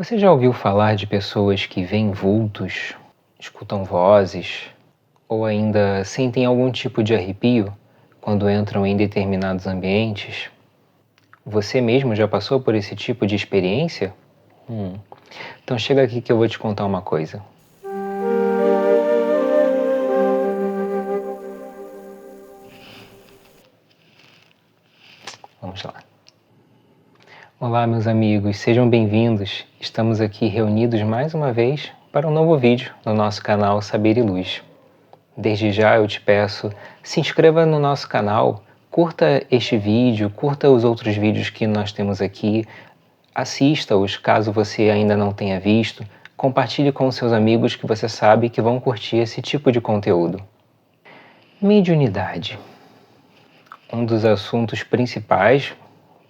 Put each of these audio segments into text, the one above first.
Você já ouviu falar de pessoas que veem vultos, escutam vozes ou ainda sentem algum tipo de arrepio quando entram em determinados ambientes? Você mesmo já passou por esse tipo de experiência? Então chega aqui que eu vou te contar uma coisa. Vamos lá. Olá, meus amigos, sejam bem-vindos. Estamos aqui reunidos mais uma vez para um novo vídeo no nosso canal Saber e Luz. Desde já eu te peço, se inscreva no nosso canal, curta este vídeo, curta os outros vídeos que nós temos aqui, assista-os caso você ainda não tenha visto, compartilhe com seus amigos que você sabe que vão curtir esse tipo de conteúdo. Mediunidade. Um dos assuntos principais,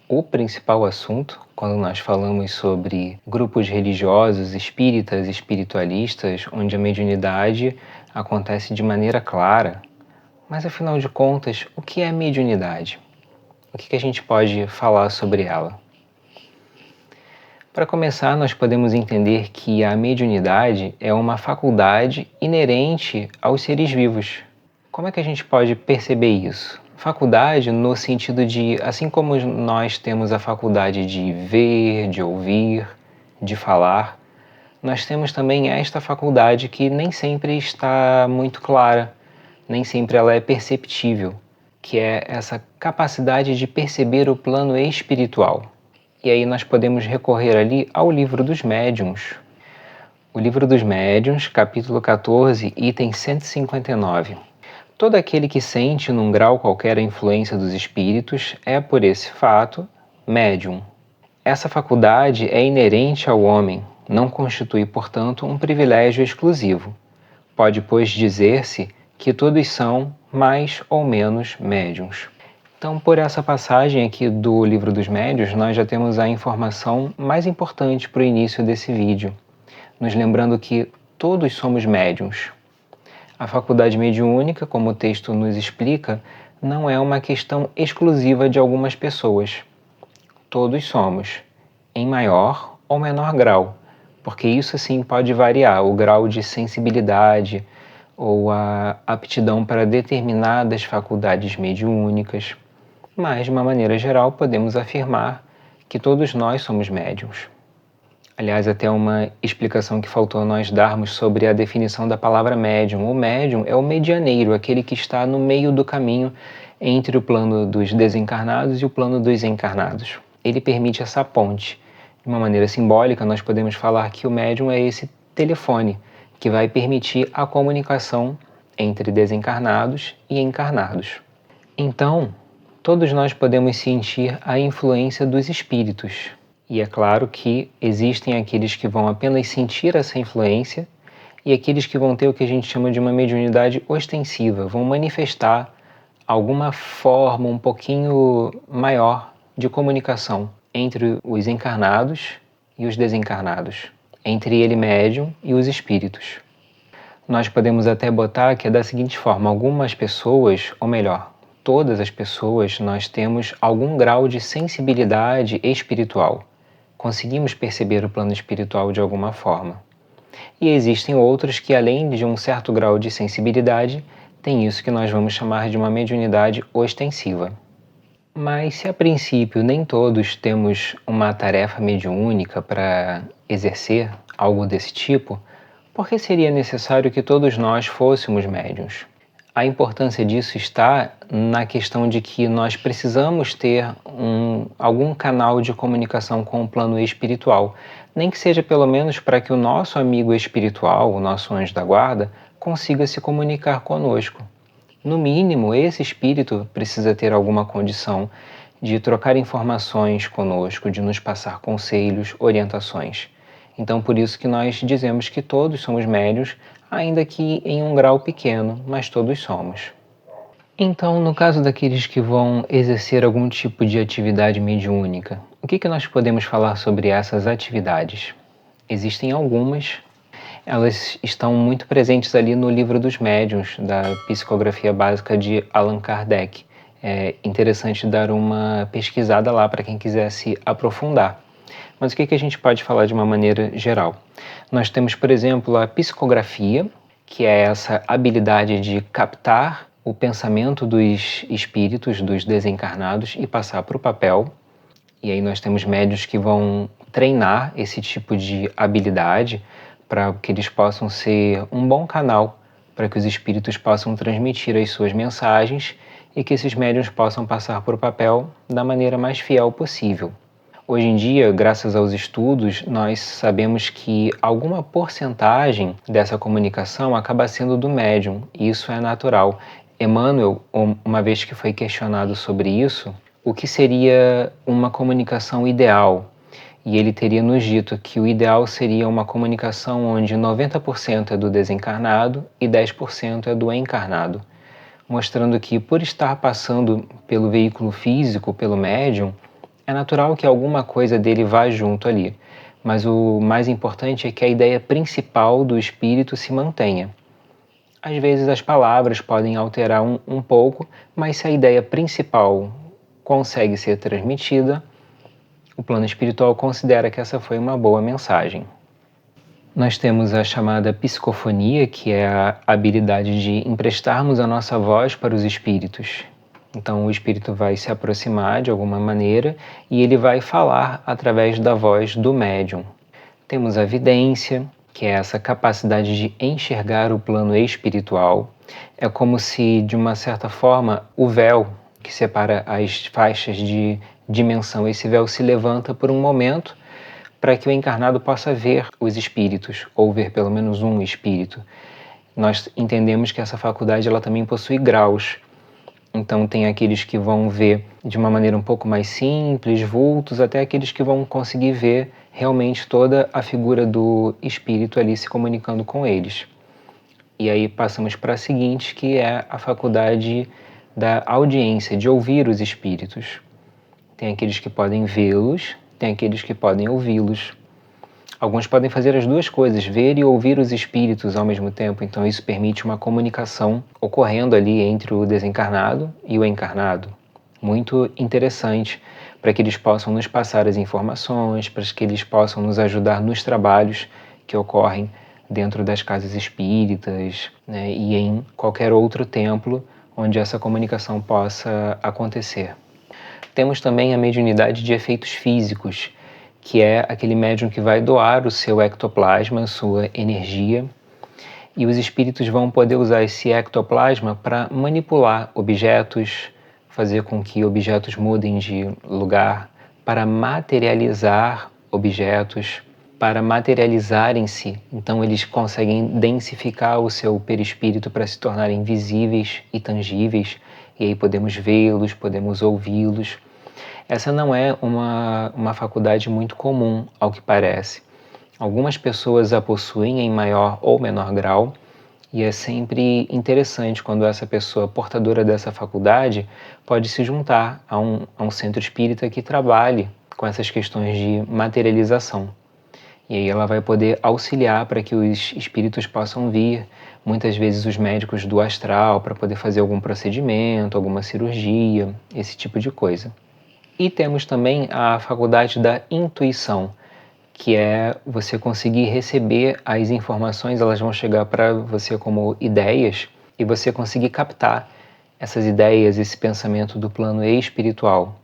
o principal assunto, quando nós falamos sobre grupos religiosos, espíritas, espiritualistas, onde a mediunidade acontece de maneira clara. Mas afinal de contas, o que é mediunidade? O que a gente pode falar sobre ela? Para começar, nós podemos entender que a mediunidade é uma faculdade inerente aos seres vivos. Como é que a gente pode perceber isso? Faculdade no sentido de, assim como nós temos a faculdade de ver, de ouvir, de falar, nós temos também esta faculdade que nem sempre está muito clara, nem sempre ela é perceptível, que é essa capacidade de perceber o plano espiritual. E aí nós podemos recorrer ali ao Livro dos Médiuns. O Livro dos Médiuns, capítulo 14, item 159. Todo aquele que sente num grau qualquer a influência dos espíritos é, por esse fato, médium. Essa faculdade é inerente ao homem, não constitui, portanto, um privilégio exclusivo. Pode, pois, dizer-se que todos são mais ou menos médiuns. Então, por essa passagem aqui do Livro dos Médiuns, nós já temos a informação mais importante para o início desse vídeo, nos lembrando que todos somos médiuns. A faculdade mediúnica, como o texto nos explica, não é uma questão exclusiva de algumas pessoas. Todos somos, em maior ou menor grau, porque isso sim pode variar, o grau de sensibilidade ou a aptidão para determinadas faculdades mediúnicas. Mas, de uma maneira geral, podemos afirmar que todos nós somos médiuns. Aliás, até uma explicação que faltou nós darmos sobre a definição da palavra médium. O médium é o medianeiro, aquele que está no meio do caminho entre o plano dos desencarnados e o plano dos encarnados. Ele permite essa ponte. De uma maneira simbólica, nós podemos falar que o médium é esse telefone que vai permitir a comunicação entre desencarnados e encarnados. Então, todos nós podemos sentir a influência dos espíritos. E é claro que existem aqueles que vão apenas sentir essa influência e aqueles que vão ter o que a gente chama de uma mediunidade ostensiva, vão manifestar alguma forma um pouquinho maior de comunicação entre os encarnados e os desencarnados, entre ele médium e os espíritos. Nós podemos até botar que é da seguinte forma: algumas pessoas, ou melhor, todas as pessoas, nós temos algum grau de sensibilidade espiritual. Conseguimos perceber o plano espiritual de alguma forma. E existem outros que, além de um certo grau de sensibilidade, têm isso que nós vamos chamar de uma mediunidade ostensiva. Mas se a princípio nem todos temos uma tarefa mediúnica para exercer algo desse tipo, por que seria necessário que todos nós fôssemos médiuns? A importância disso está na questão de que nós precisamos ter algum canal de comunicação com o plano espiritual, nem que seja pelo menos para que o nosso amigo espiritual, o nosso anjo da guarda, consiga se comunicar conosco. No mínimo, esse espírito precisa ter alguma condição de trocar informações conosco, de nos passar conselhos, orientações. Então, por isso que nós dizemos que todos somos médiuns, ainda que em um grau pequeno, mas todos somos. Então, no caso daqueles que vão exercer algum tipo de atividade mediúnica, o que nós podemos falar sobre essas atividades? Existem algumas, elas estão muito presentes ali no Livro dos Médiuns, da Psicografia Básica de Allan Kardec. É interessante dar uma pesquisada lá para quem quiser se aprofundar. Mas o que a gente pode falar de uma maneira geral? Nós temos, por exemplo, a psicografia, que é essa habilidade de captar o pensamento dos espíritos, dos desencarnados e passar para o papel. E aí nós temos médiuns que vão treinar esse tipo de habilidade para que eles possam ser um bom canal para que os espíritos possam transmitir as suas mensagens e que esses médiuns possam passar por papel da maneira mais fiel possível. Hoje em dia, graças aos estudos, nós sabemos que alguma porcentagem dessa comunicação acaba sendo do médium, e isso é natural. Emmanuel, uma vez que foi questionado sobre isso, o que seria uma comunicação ideal? E ele teria nos dito que o ideal seria uma comunicação onde 90% é do desencarnado e 10% é do encarnado, mostrando que, por estar passando pelo veículo físico, pelo médium, é natural que alguma coisa dele vá junto ali, mas o mais importante é que a ideia principal do espírito se mantenha. Às vezes as palavras podem alterar um pouco, mas se a ideia principal consegue ser transmitida, o plano espiritual considera que essa foi uma boa mensagem. Nós temos a chamada psicofonia, que é a habilidade de emprestarmos a nossa voz para os espíritos. Então o espírito vai se aproximar de alguma maneira e ele vai falar através da voz do médium. Temos a vidência, que é essa capacidade de enxergar o plano espiritual. É como se, de uma certa forma, o véu que separa as faixas de dimensão, esse véu se levanta por um momento para que o encarnado possa ver os espíritos, ou ver pelo menos um espírito. Nós entendemos que essa faculdade ela também possui graus. Então tem aqueles que vão ver de uma maneira um pouco mais simples, vultos, até aqueles que vão conseguir ver realmente toda a figura do espírito ali se comunicando com eles. E aí passamos para a seguinte, que é a faculdade da audiência, de ouvir os espíritos. Tem aqueles que podem vê-los, tem aqueles que podem ouvi-los. Alguns podem fazer as duas coisas, ver e ouvir os espíritos ao mesmo tempo, então isso permite uma comunicação ocorrendo ali entre o desencarnado e o encarnado. Muito interessante para que eles possam nos passar as informações, para que eles possam nos ajudar nos trabalhos que ocorrem dentro das casas espíritas, né, e em qualquer outro templo onde essa comunicação possa acontecer. Temos também a mediunidade de efeitos físicos, que é aquele médium que vai doar o seu ectoplasma, sua energia, e os espíritos vão poder usar esse ectoplasma para manipular objetos, fazer com que objetos mudem de lugar, para materializar objetos, para materializarem-se. Então eles conseguem densificar o seu perispírito para se tornarem visíveis e tangíveis, e aí podemos vê-los, podemos ouvi-los. Essa não é uma faculdade muito comum, ao que parece. Algumas pessoas a possuem em maior ou menor grau, e é sempre interessante quando essa pessoa portadora dessa faculdade pode se juntar a um centro espírita que trabalhe com essas questões de materialização. E aí ela vai poder auxiliar para que os espíritos possam vir, muitas vezes os médicos do astral, para poder fazer algum procedimento, alguma cirurgia, esse tipo de coisa. E temos também a faculdade da intuição, que é você conseguir receber as informações, elas vão chegar para você como ideias, e você conseguir captar essas ideias, esse pensamento do plano espiritual.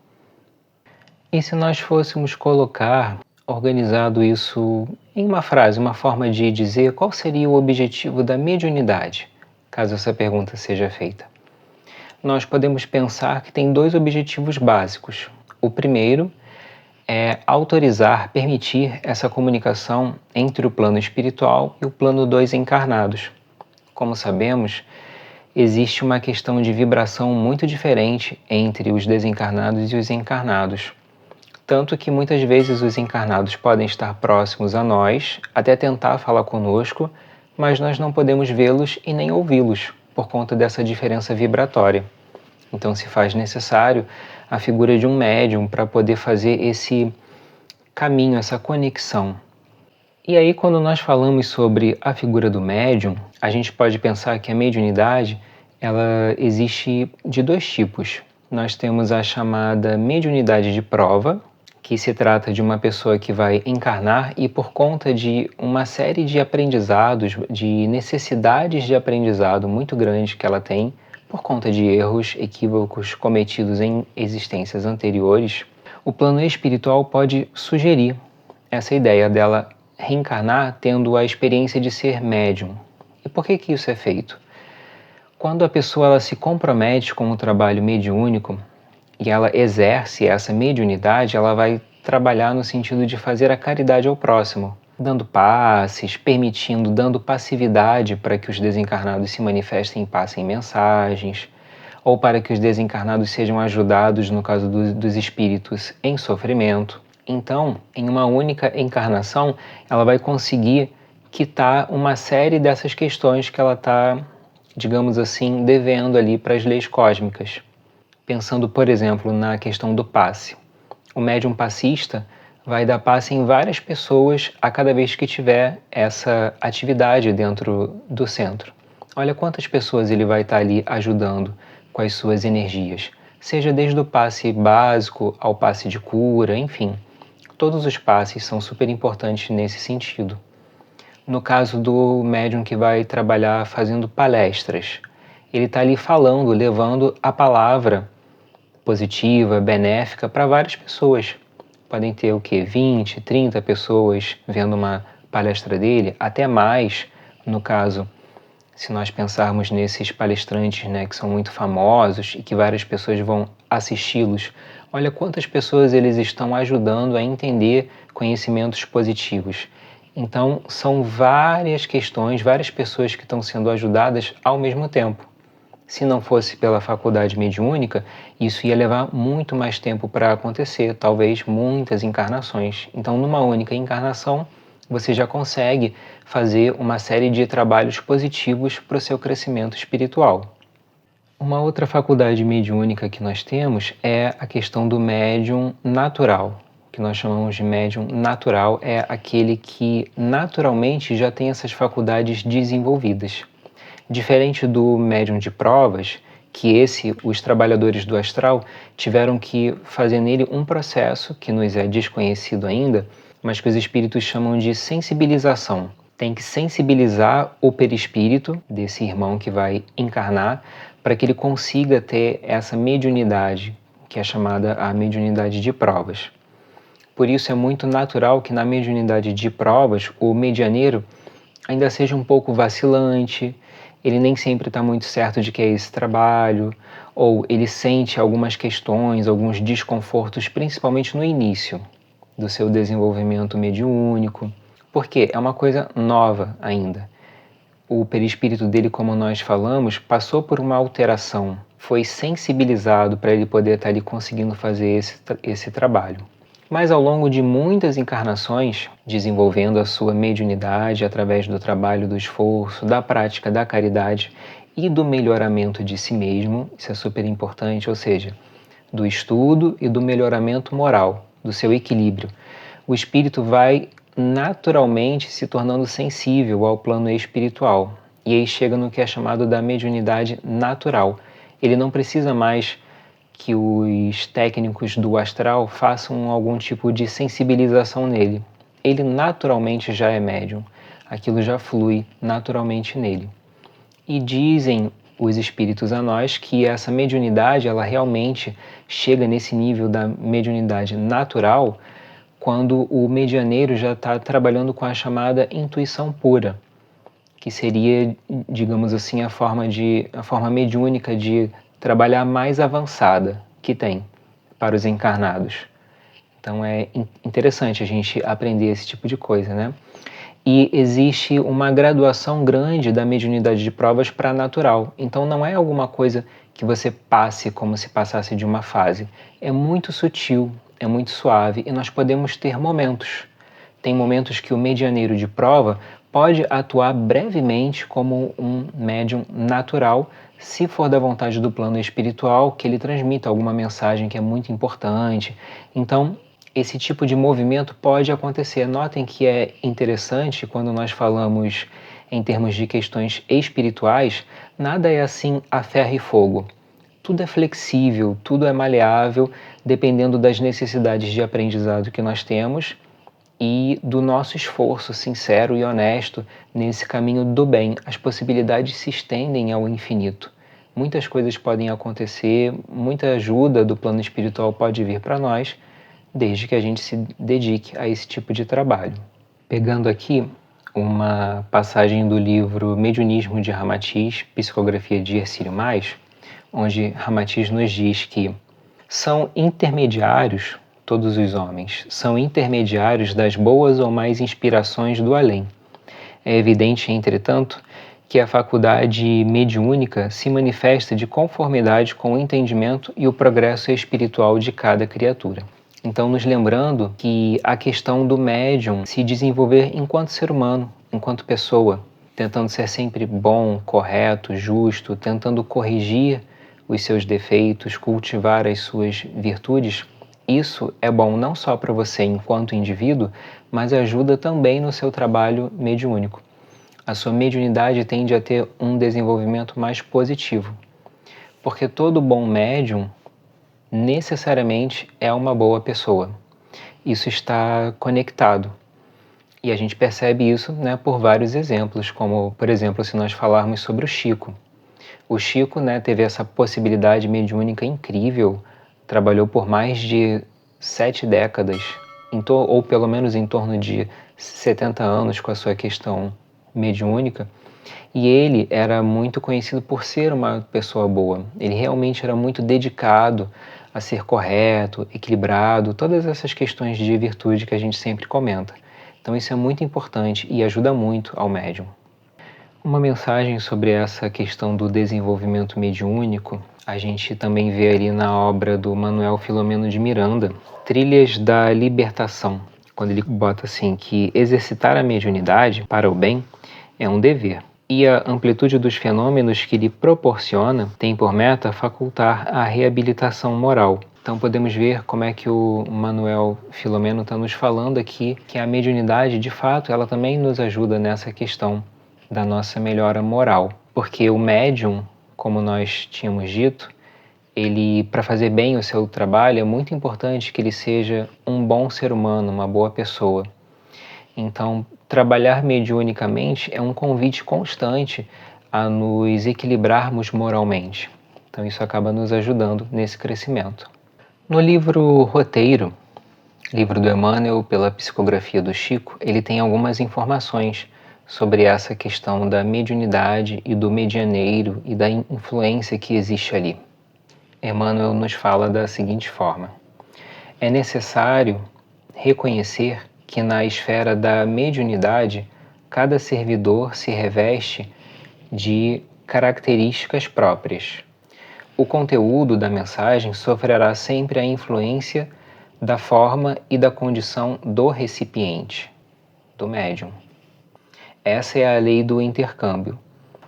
E se nós fôssemos colocar, organizado isso em uma frase, uma forma de dizer qual seria o objetivo da mediunidade, caso essa pergunta seja feita? Nós podemos pensar que tem dois objetivos básicos. O primeiro é autorizar, permitir essa comunicação entre o plano espiritual e o plano dos encarnados. Como sabemos, existe uma questão de vibração muito diferente entre os desencarnados e os encarnados. Tanto que muitas vezes os encarnados podem estar próximos a nós, até tentar falar conosco, mas nós não podemos vê-los e nem ouvi-los, por conta dessa diferença vibratória. Então se faz necessário a figura de um médium para poder fazer esse caminho, essa conexão. E aí quando nós falamos sobre a figura do médium, a gente pode pensar que a mediunidade ela existe de dois tipos. Nós temos a chamada mediunidade de prova, que se trata de uma pessoa que vai encarnar e, por conta de uma série de aprendizados, de necessidades de aprendizado muito grande que ela tem, por conta de erros, equívocos cometidos em existências anteriores, o plano espiritual pode sugerir essa ideia dela reencarnar tendo a experiência de ser médium. E por que isso é feito? Quando a pessoa ela se compromete com o trabalho mediúnico e ela exerce essa mediunidade, ela vai trabalhar no sentido de fazer a caridade ao próximo, dando passes, permitindo, dando passividade para que os desencarnados se manifestem e passem mensagens, ou para que os desencarnados sejam ajudados, no caso dos espíritos, em sofrimento. Então, em uma única encarnação, ela vai conseguir quitar uma série dessas questões que ela está, digamos assim, devendo ali para as leis cósmicas. Pensando, por exemplo, na questão do passe. O médium passista vai dar passe em várias pessoas a cada vez que tiver essa atividade dentro do centro. Olha quantas pessoas ele vai estar ali ajudando com as suas energias, seja desde o passe básico ao passe de cura, enfim. Todos os passes são super importantes nesse sentido. No caso do médium que vai trabalhar fazendo palestras, ele está ali falando, levando a palavra positiva, benéfica para várias pessoas. Podem ter o quê? 20, 30 pessoas vendo uma palestra dele, até mais, no caso, se nós pensarmos nesses palestrantes, né, que são muito famosos e que várias pessoas vão assisti-los. Olha quantas pessoas eles estão ajudando a entender conhecimentos positivos. Então, são várias questões, várias pessoas que estão sendo ajudadas ao mesmo tempo. Se não fosse pela faculdade mediúnica, isso ia levar muito mais tempo para acontecer, talvez muitas encarnações. Então, numa única encarnação, você já consegue fazer uma série de trabalhos positivos para o seu crescimento espiritual. Uma outra faculdade mediúnica que nós temos é a questão do médium natural, que nós chamamos de médium natural, é aquele que naturalmente já tem essas faculdades desenvolvidas. Diferente do médium de provas, que os trabalhadores do astral, tiveram que fazer nele um processo que nos é desconhecido ainda, mas que os espíritos chamam de sensibilização. Tem que sensibilizar o perispírito desse irmão que vai encarnar para que ele consiga ter essa mediunidade, que é chamada a mediunidade de provas. Por isso é muito natural que na mediunidade de provas o medianeiro ainda seja um pouco vacilante, ele nem sempre está muito certo de que é esse trabalho, ou ele sente algumas questões, alguns desconfortos, principalmente no início do seu desenvolvimento mediúnico, porque é uma coisa nova ainda. O perispírito dele, como nós falamos, passou por uma alteração, foi sensibilizado para ele poder estar ali conseguindo fazer esse trabalho. Mas ao longo de muitas encarnações, desenvolvendo a sua mediunidade através do trabalho, do esforço, da prática da caridade e do melhoramento de si mesmo, isso é super importante, ou seja, do estudo e do melhoramento moral, do seu equilíbrio. O espírito vai naturalmente se tornando sensível ao plano espiritual e aí chega no que é chamado da mediunidade natural. Ele não precisa mais que os técnicos do astral façam algum tipo de sensibilização nele. Ele naturalmente já é médium, aquilo já flui naturalmente nele. E dizem os espíritos a nós que essa mediunidade, ela realmente chega nesse nível da mediunidade natural quando o medianeiro já está trabalhando com a chamada intuição pura, que seria, digamos assim, a forma mediúnica de trabalhar mais avançada que tem para os encarnados. Então é interessante a gente aprender esse tipo de coisa, né? E existe uma graduação grande da mediunidade de provas para a natural. Então não é alguma coisa que você passe como se passasse de uma fase. É muito sutil, é muito suave e nós podemos ter momentos. Tem momentos que o medianeiro de prova pode atuar brevemente como um médium natural, se for da vontade do plano espiritual, que ele transmita alguma mensagem que é muito importante. Então, esse tipo de movimento pode acontecer. Notem que é interessante quando nós falamos em termos de questões espirituais, nada é assim a ferro e fogo. tudo é flexível, tudo é maleável, dependendo das necessidades de aprendizado que nós temos e do nosso esforço sincero e honesto nesse caminho do bem. As possibilidades se estendem ao infinito. Muitas coisas podem acontecer, muita ajuda do plano espiritual pode vir para nós, desde que a gente se dedique a esse tipo de trabalho. Pegando aqui uma passagem do livro Mediunismo de Ramatiz, psicografia de Hercílio Mais, onde Ramatiz nos diz que são intermediários, todos os homens, são intermediários das boas ou mais inspirações do além. É evidente, entretanto, que a faculdade mediúnica se manifesta de conformidade com o entendimento e o progresso espiritual de cada criatura. Então, nos lembrando que a questão do médium se desenvolver enquanto ser humano, enquanto pessoa, tentando ser sempre bom, correto, justo, tentando corrigir os seus defeitos, cultivar as suas virtudes, isso é bom não só para você enquanto indivíduo, mas ajuda também no seu trabalho mediúnico. A sua mediunidade tende a ter um desenvolvimento mais positivo, porque todo bom médium necessariamente é uma boa pessoa. Isso está conectado. E a gente percebe isso, né, por vários exemplos, como, por exemplo, se nós falarmos sobre o Chico. O Chico, né, teve essa possibilidade mediúnica incrível, trabalhou por mais de 7 décadas, ou pelo menos em torno de 70 anos com a sua questão mediúnica, e ele era muito conhecido por ser uma pessoa boa. Ele realmente era muito dedicado a ser correto, equilibrado, todas essas questões de virtude que a gente sempre comenta. Então isso é muito importante e ajuda muito ao médium. Uma mensagem sobre essa questão do desenvolvimento mediúnico, a gente também vê ali na obra do Manuel Filomeno de Miranda, Trilhas da Libertação, quando ele bota assim que exercitar a mediunidade para o bem é um dever. E a amplitude dos fenômenos que lhe proporciona tem por meta facultar a reabilitação moral. Então podemos ver como é que o Manuel Filomeno está nos falando aqui que a mediunidade, de fato, ela também nos ajuda nessa questão da nossa melhora moral. Porque o médium, como nós tínhamos dito, ele, para fazer bem o seu trabalho, é muito importante que ele seja um bom ser humano, uma boa pessoa. Então, trabalhar mediunicamente é um convite constante a nos equilibrarmos moralmente. Então, isso acaba nos ajudando nesse crescimento. No livro Roteiro, livro do Emmanuel pela psicografia do Chico, ele tem algumas informações sobre essa questão da mediunidade e do medianeiro e da influência que existe ali. Emmanuel nos fala da seguinte forma: é necessário reconhecer que na esfera da mediunidade, cada servidor se reveste de características próprias. O conteúdo da mensagem sofrerá sempre a influência da forma e da condição do recipiente, do médium. Essa é a lei do intercâmbio.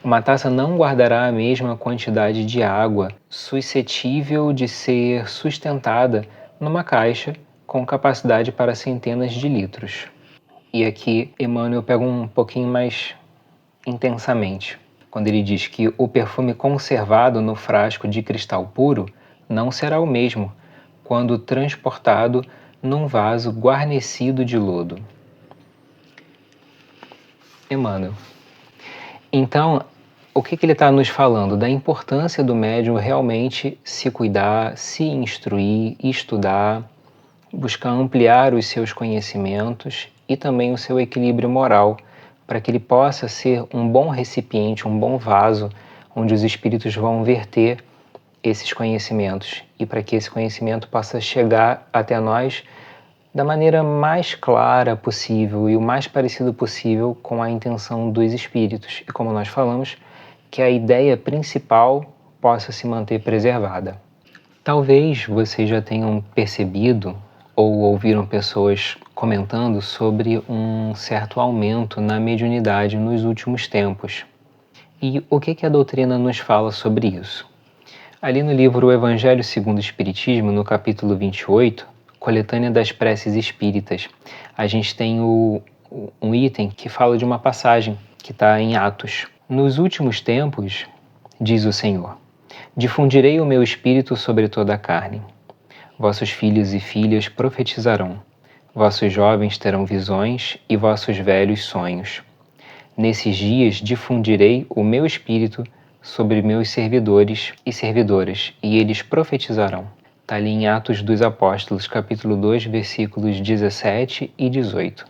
Uma taça não guardará a mesma quantidade de água suscetível de ser sustentada numa caixa com capacidade para centenas de litros. E aqui Emmanuel pega um pouquinho mais intensamente, quando ele diz que o perfume conservado no frasco de cristal puro não será o mesmo quando transportado num vaso guarnecido de lodo. Emmanuel. Então, o que ele está nos falando? Da importância do médium realmente se cuidar, se instruir, estudar, buscar ampliar os seus conhecimentos e também o seu equilíbrio moral, para que ele possa ser um bom recipiente, um bom vaso, onde os espíritos vão verter esses conhecimentos e para que esse conhecimento possa chegar até nós da maneira mais clara possível e o mais parecido possível com a intenção dos espíritos. E como nós falamos, que a ideia principal possa se manter preservada. Talvez vocês já tenham percebido ou ouviram pessoas comentando sobre um certo aumento na mediunidade nos últimos tempos. E o que a doutrina nos fala sobre isso? Ali no livro O Evangelho segundo o Espiritismo, no capítulo 28, Coletânea das Preces Espíritas, a gente tem um item que fala de uma passagem que está em Atos. Nos últimos tempos, diz o Senhor, Difundirei o meu espírito sobre toda a carne. Vossos filhos e filhas profetizarão. Vossos jovens terão visões e vossos velhos sonhos. Nesses dias difundirei o meu espírito sobre meus servidores e servidoras, e eles profetizarão. Está ali em Atos dos Apóstolos, capítulo 2, versículos 17 e 18.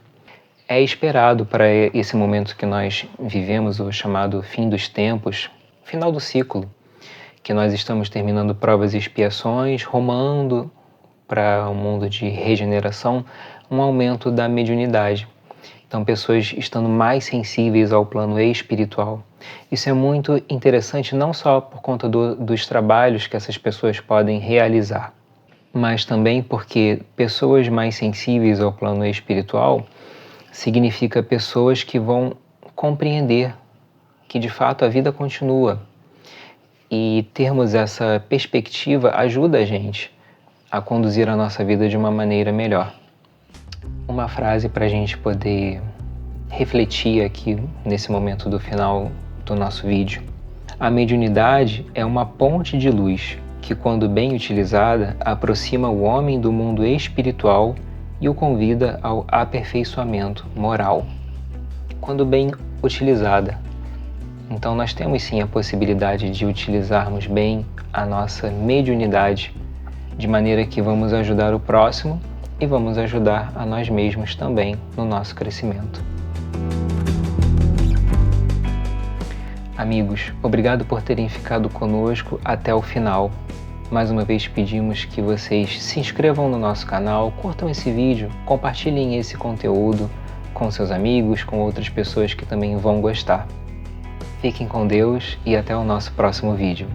É esperado para esse momento que nós vivemos, o chamado fim dos tempos, final do ciclo, que nós estamos terminando provas e expiações, rumando para um mundo de regeneração, um aumento da mediunidade. Então, pessoas estando mais sensíveis ao plano espiritual. Isso é muito interessante, não só por conta dos trabalhos que essas pessoas podem realizar, mas também porque pessoas mais sensíveis ao plano espiritual significa pessoas que vão compreender que, de fato, a vida continua. E termos essa perspectiva ajuda a gente a conduzir a nossa vida de uma maneira melhor. Uma frase para a gente poder refletir aqui nesse momento do final do nosso vídeo. A mediunidade é uma ponte de luz que, quando bem utilizada, aproxima o homem do mundo espiritual e o convida ao aperfeiçoamento moral. Quando bem utilizada. Então nós temos sim a possibilidade de utilizarmos bem a nossa mediunidade, de maneira que vamos ajudar o próximo e vamos ajudar a nós mesmos também no nosso crescimento. Amigos, obrigado por terem ficado conosco até o final. Mais uma vez pedimos que vocês se inscrevam no nosso canal, curtam esse vídeo, compartilhem esse conteúdo com seus amigos, com outras pessoas que também vão gostar. Fiquem com Deus e até o nosso próximo vídeo.